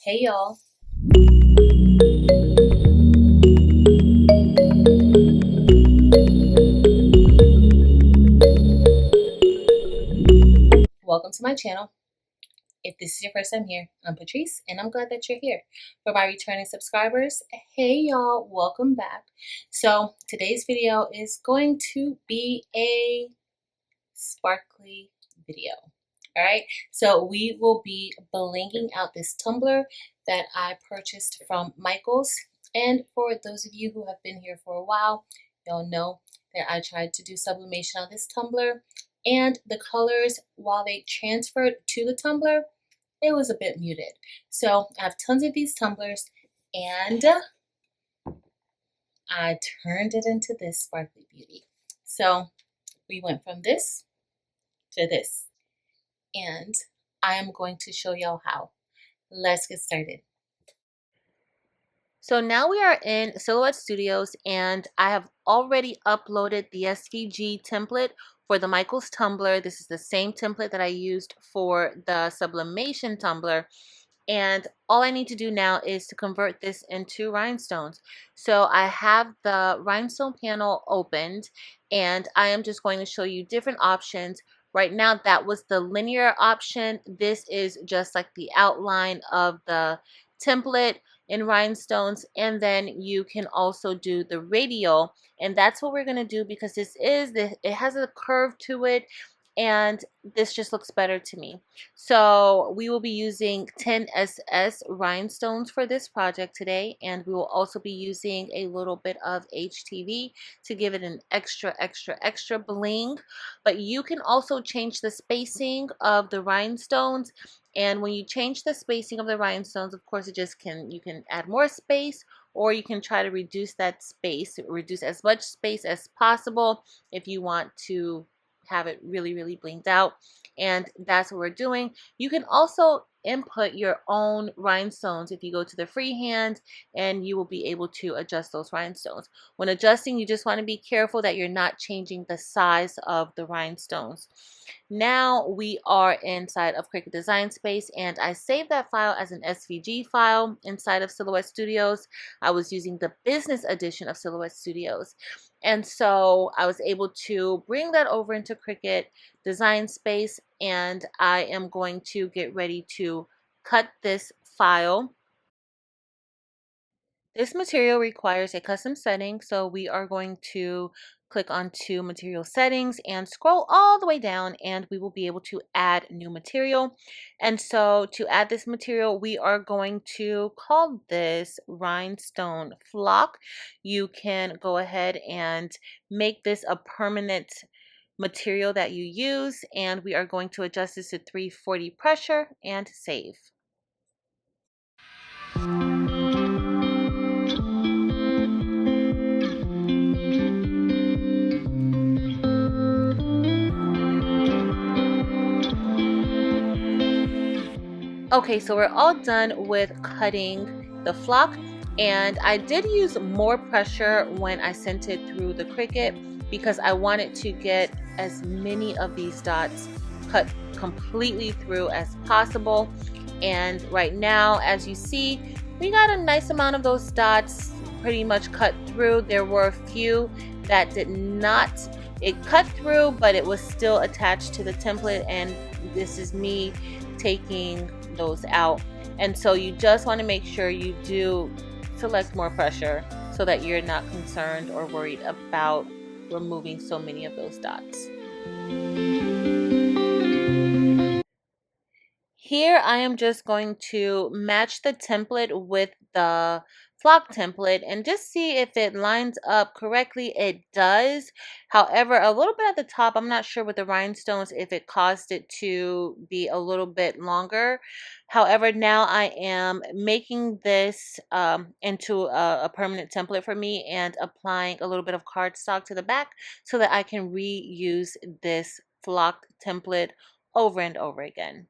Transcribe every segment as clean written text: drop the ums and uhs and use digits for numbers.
Hey y'all. Welcome to my channel. If this is your first time here, I'm Patrice and I'm glad that you're here. For my returning subscribers, hey y'all, welcome back. So today's video is going to be a sparkly video. All right, so we will be blinging out this tumbler that I purchased from Michaels. And for those of you who have been here for a while, you'll know that I tried to do sublimation on this tumbler, and the colors, while they transferred to the tumbler, it was a bit muted. So I have tons of these tumblers, and I turned it into this sparkly beauty. So we went from this to this, and I am going to show y'all how. Let's get started. So now we are in Silhouette Studios, and I have already uploaded the SVG template for the Michaels tumbler. This is the same template that I used for the Sublimation tumbler. And all I need to do now is to convert this into rhinestones. So I have the rhinestone panel opened, and I am just going to show you different options. Right now, that was the linear option. This is just like the outline of the template in rhinestones, and then you can also do the radial, and that's what we're going to do because it has a curve to it, and this just looks better to me. So we will be using 10SS rhinestones for this project today, and we will also be using a little bit of HTV to give it an extra bling. But you can also change the spacing of the rhinestones, and when you change the spacing of the rhinestones, of course, you can add more space, or you can try to reduce that space, reduce as much space as possible if you want to have it really blinged out. And that's what we're doing. You can also input your own rhinestones if you go to the freehand, and you will be able to adjust those rhinestones. When adjusting, you just want to be careful that you're not changing the size of the rhinestones. Now we are inside of Cricut Design Space, and I saved that file as an SVG file inside of Silhouette Studios. I was using the business edition of Silhouette Studios. And so I was able to bring that over into Cricut Design Space, and I am going to get ready to cut this file. This material requires a custom setting, so we are going to click onto material settings and scroll all the way down, and we will be able to add new material. And so to add this material, we are going to call this Rhinestone Flock. You can go ahead and make this a permanent material that you use, and we are going to adjust this to 340 pressure and save. Okay, so we're all done with cutting the flock, and I did use more pressure when I sent it through the Cricut because I wanted to get as many of these dots cut completely through as possible. And right now, as you see, we got a nice amount of those dots pretty much cut through. There were a few that did not. It cut through, but it was still attached to the template, and this is me taking those out. And so you just want to make sure you do select more pressure so that you're not concerned or worried about removing so many of those dots. Here I am just going to match the template with the flock template and just see if it lines up correctly. It does. However, a little bit at the top, I'm not sure with the rhinestones if it caused it to be a little bit longer. However, now I am making this into a permanent template for me and applying a little bit of cardstock to the back so that I can reuse this flock template over and over again.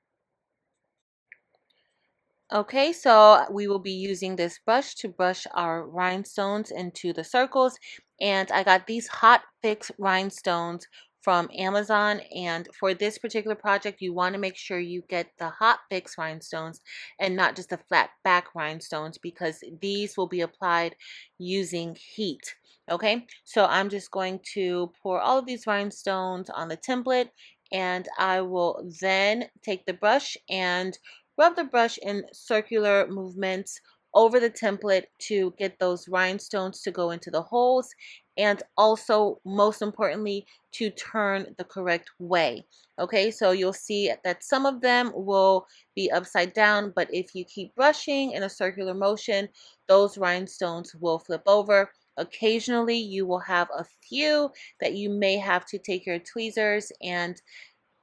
Okay, so we will be using this brush to brush our rhinestones into the circles, and I got these Hotfix rhinestones from Amazon. And for this particular project, you want to make sure you get the Hotfix rhinestones and not just the flat back rhinestones, because these will be applied using heat. Okay, so I'm just going to pour all of these rhinestones on the template, and I will then take the brush and rub the brush in circular movements over the template to get those rhinestones to go into the holes, and also, most importantly, to turn the correct way. Okay, so you'll see that some of them will be upside down, but if you keep brushing in a circular motion, those rhinestones will flip over. Occasionally, you will have a few that you may have to take your tweezers and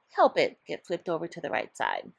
help it get flipped over to the right side.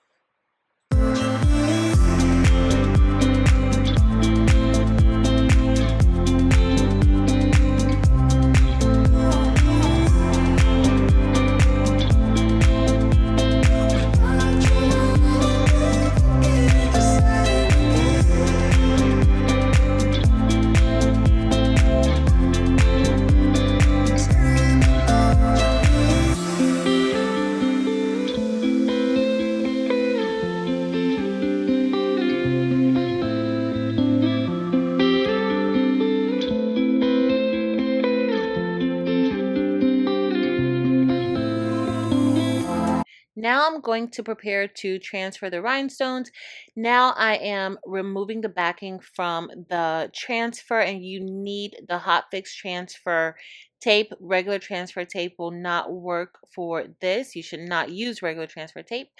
Now I'm going to prepare to transfer the rhinestones. Now I am removing the backing from the transfer, and you need the Hotfix transfer tape. Regular transfer tape will not work for this. You should not use regular transfer tape.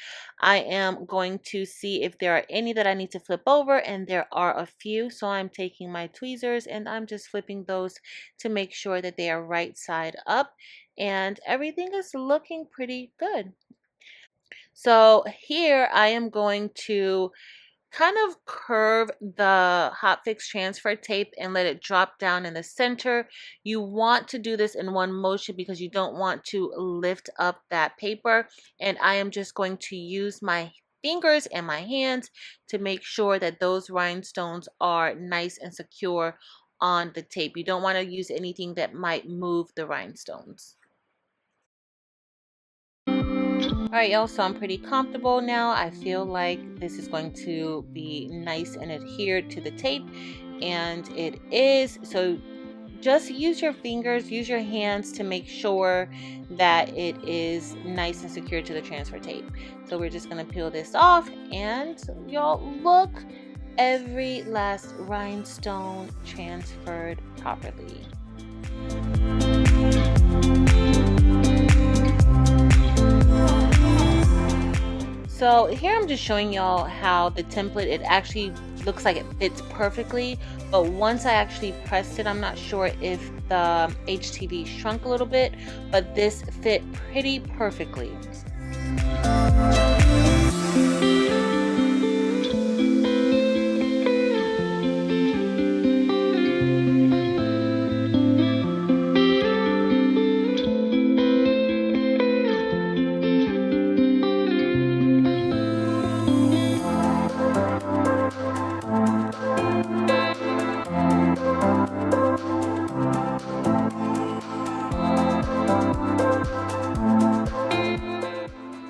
I am going to see if there are any that I need to flip over, and there are a few. So I'm taking my tweezers and I'm just flipping those to make sure that they are right side up, and everything is looking pretty good. So here I am going to kind of curve the Hotfix transfer tape and let it drop down in the center. You want to do this in one motion because you don't want to lift up that paper. And I am just going to use my fingers and my hands to make sure that those rhinestones are nice and secure on the tape. You don't want to use anything that might move the rhinestones. Alright, y'all, so I'm pretty comfortable now. I feel like this is going to be nice and adhered to the tape, and it is. So just use your fingers, use your hands to make sure that it is nice and secure to the transfer tape. So we're just going to peel this off, and y'all, look, every last rhinestone transferred properly. So here I'm just showing y'all how the template, it actually looks like it fits perfectly, but once I actually pressed it, I'm not sure if the HTV shrunk a little bit, but this fit pretty perfectly.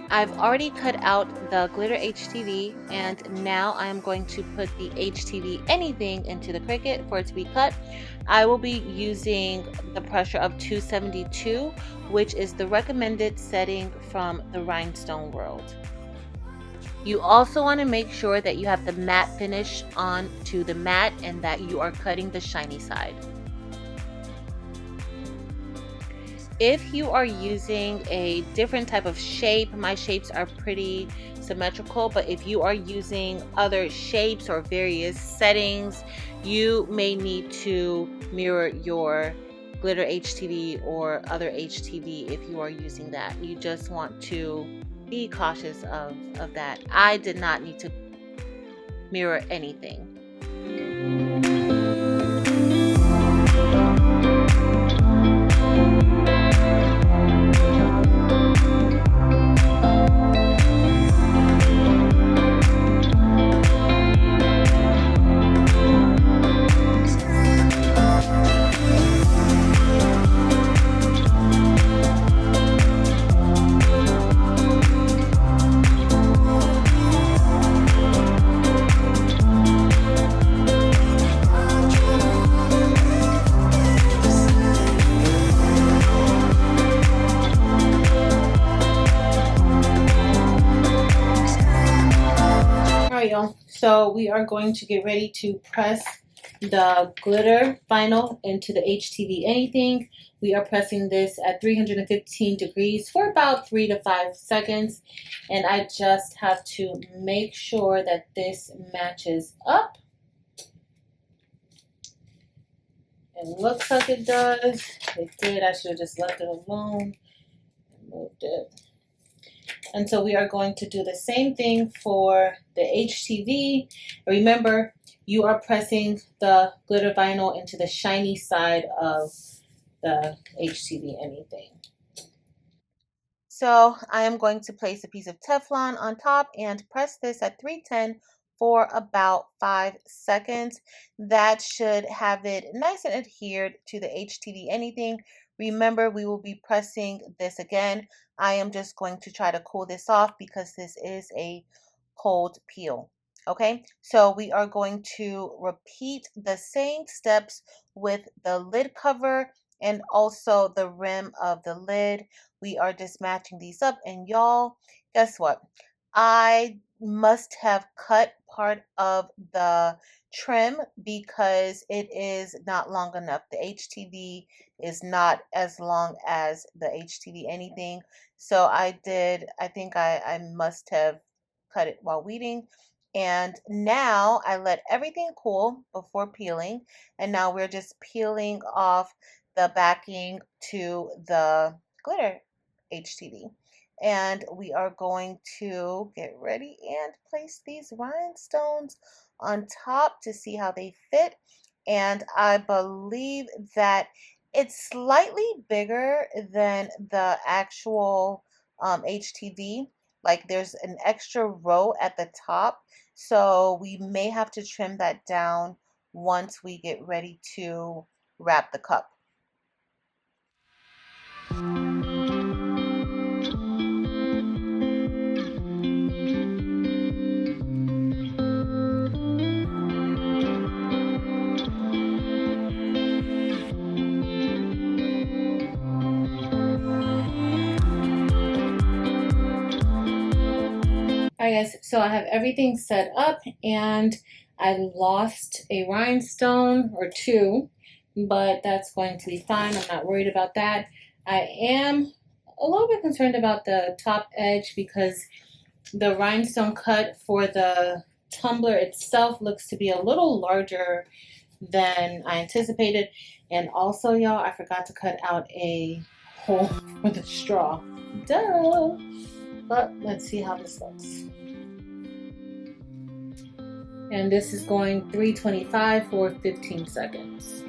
I've already cut out the glitter HTV, and now I'm going to put the HTV anything into the Cricut for it to be cut. I will be using the pressure of 272, which is the recommended setting from the Rhinestone world. You also want to make sure that you have the matte finish onto the mat and that you are cutting the shiny side. If you are using a different type of shape, my shapes are pretty symmetrical, but if you are using other shapes or various settings, you may need to mirror your glitter HTV or other HTV if you are using that. You just want to be cautious of that. I did not need to mirror anything. y'all. So we are going to get ready to press the glitter vinyl into the HTV anything. We are pressing this at 315 degrees for about 3 to 5 seconds. And I just have to make sure that this matches up. It looks like it does. It did. I should have just left it alone and moved it. And so we are going to do the same thing for the HTV. Remember, you are pressing the glitter vinyl into the shiny side of the HTV anything. So I am going to place a piece of Teflon on top and press this at 310 for about 5 seconds. That should have it nice and adhered to the HTV anything. Remember, we will be pressing this again. I am just going to try to cool this off because this is a cold peel. Okay, so we are going to repeat the same steps with the lid cover and also the rim of the lid. We are just matching these up, and y'all, guess what? I must have cut part of the trim because it is not long enough. The HTV is not as long as the HTV anything. So I think I must have cut it while weeding. And now I let everything cool before peeling. And now we're just peeling off the backing to the glitter HTV. And we are going to get ready and place these rhinestones on top to see how they fit. And I believe that it's slightly bigger than the actual HTV. Like there's an extra row at the top. So we may have to trim that down once we get ready to wrap the cup. Alright guys, so I have everything set up and I lost a rhinestone or two, but that's going to be fine. I'm not worried about that. I am a little bit concerned about the top edge because the rhinestone cut for the tumbler itself looks to be a little larger than I anticipated. And also, y'all, I forgot to cut out a hole for the straw. Duh! But let's see how this looks. And this is going 325 for 15 seconds.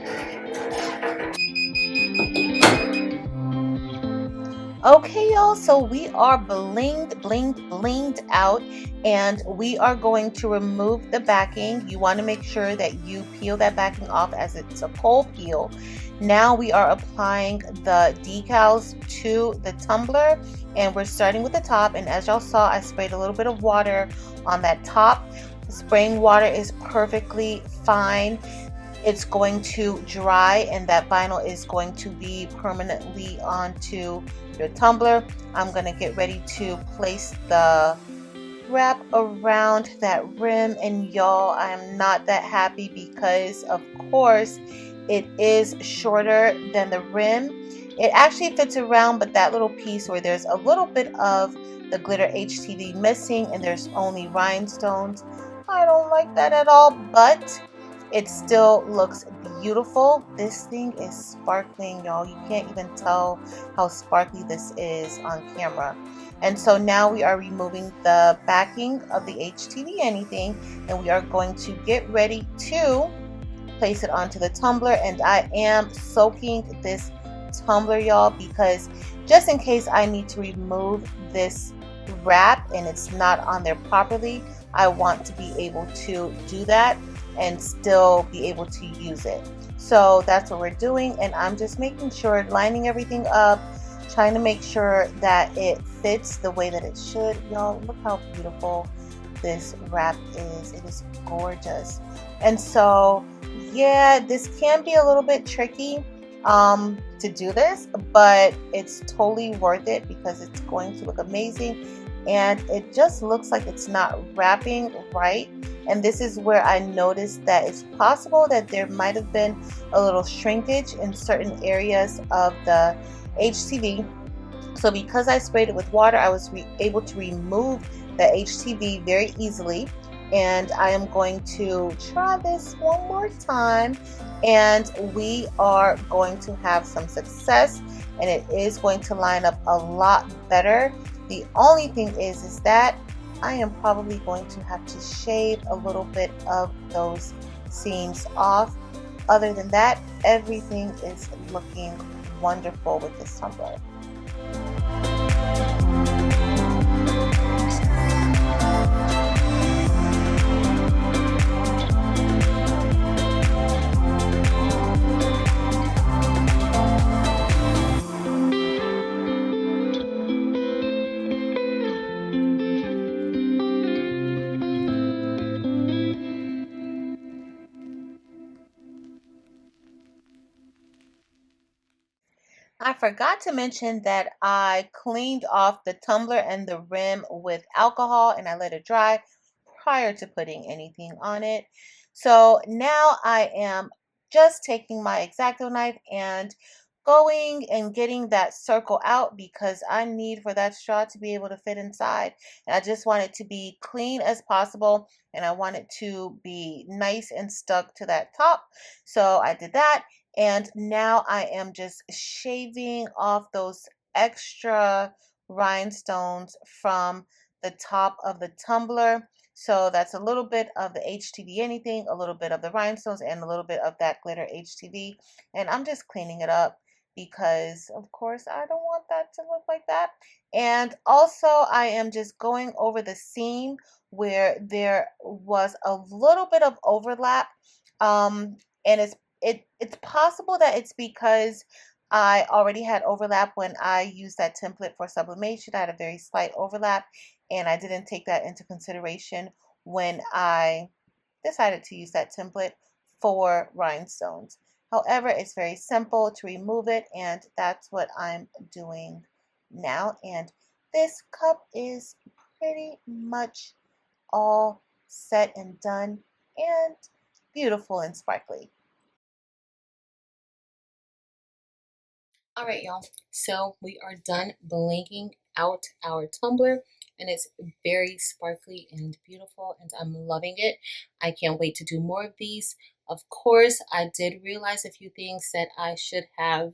Okay, y'all, so we are blinged out, and we are going to remove the backing. You want to make sure that you peel that backing off as it's a cold peel. Now we are applying the decals to the tumbler, and we're starting with the top. And as y'all saw, I sprayed a little bit of water on that top. Spraying water is perfectly fine. It's going to dry, and that vinyl is going to be permanently onto your tumbler. I'm going to get ready to place the wrap around that rim, and y'all, I am not that happy because of course it is shorter than the rim. It actually fits around, but that little piece where there's a little bit of the glitter HTV missing and there's only rhinestones, I don't like that at all, but it still looks beautiful. This thing is sparkling, y'all. You can't even tell how sparkly this is on camera. And so now we are removing the backing of the HTV anything, and we are going to get ready to place it onto the tumbler. And I am soaking this tumbler, y'all, because just in case I need to remove this wrap and it's not on there properly, I want to be able to do that and still be able to use it. So that's what we're doing, and I'm just making sure, lining everything up, trying to make sure that it fits the way that it should. Y'all, look how beautiful this wrap is. It is gorgeous. And so yeah, this can be a little bit tricky to do this, but it's totally worth it because it's going to look amazing. and it just looks like it's not wrapping right. And this is where I noticed that it's possible that there might have been a little shrinkage in certain areas of the HTV. So because I sprayed it with water, I was able to remove the HTV very easily. And I am going to try this one more time, and we are going to have some success, and it is going to line up a lot better. The only thing is that I am probably going to have to shave a little bit of those seams off. Other than that, everything is looking wonderful with this tumbler. I forgot to mention that I cleaned off the tumbler and the rim with alcohol, and I let it dry prior to putting anything on it. So now I am just taking my X-Acto knife and going and getting that circle out, because I need for that straw to be able to fit inside. And I just want it to be clean as possible, and I want it to be nice and stuck to that top. So I did that. And now I am just shaving off those extra rhinestones from the top of the tumbler. So that's a little bit of the HTV anything, a little bit of the rhinestones, and a little bit of that glitter HTV. And I'm just cleaning it up because, of course, I don't want that to look like that. And also, I am just going over the seam where there was a little bit of overlap. And it's possible that it's because I already had overlap when I used that template for sublimation. I had a very slight overlap, and I didn't take that into consideration when I decided to use that template for rhinestones. However, it's very simple to remove it, and that's what I'm doing now. And this cup is pretty much all set and done and beautiful and sparkly. All right, y'all. So we are done blanking out our tumbler, and it's very sparkly and beautiful, and I'm loving it. I can't wait to do more of these. Of course, I did realize a few things that I should have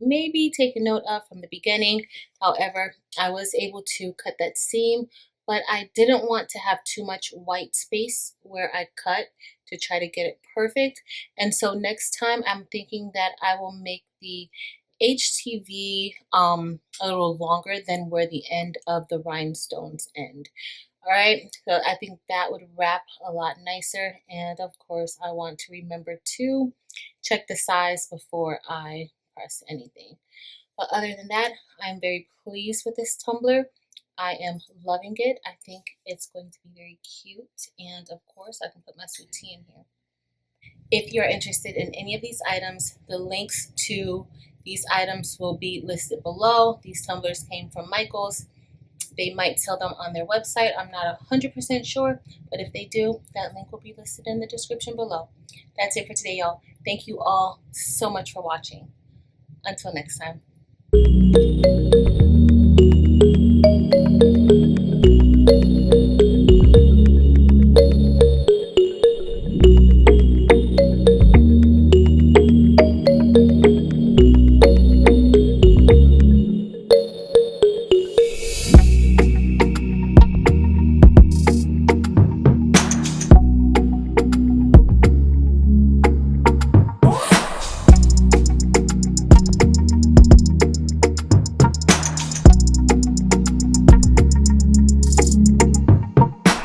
maybe take a note of from the beginning. However, I was able to cut that seam, but I didn't want to have too much white space where I cut to try to get it perfect. And so next time I'm thinking that I will make the HTV a little longer than where the end of the rhinestones end. All right, so I think that would wrap a lot nicer. And of course, I want to remember to check the size before I press anything. But other than that, I'm very pleased with this tumbler. I am loving it. I think it's going to be very cute. And of course, I can put my sweet tea in here. If you're interested in any of these items, the links to these items will be listed below. These tumblers came from Michaels. They might sell them on their website. I'm not 100% sure, but if they do, that link will be listed in the description below. That's it for today, y'all. Thank you all so much for watching. Until next time.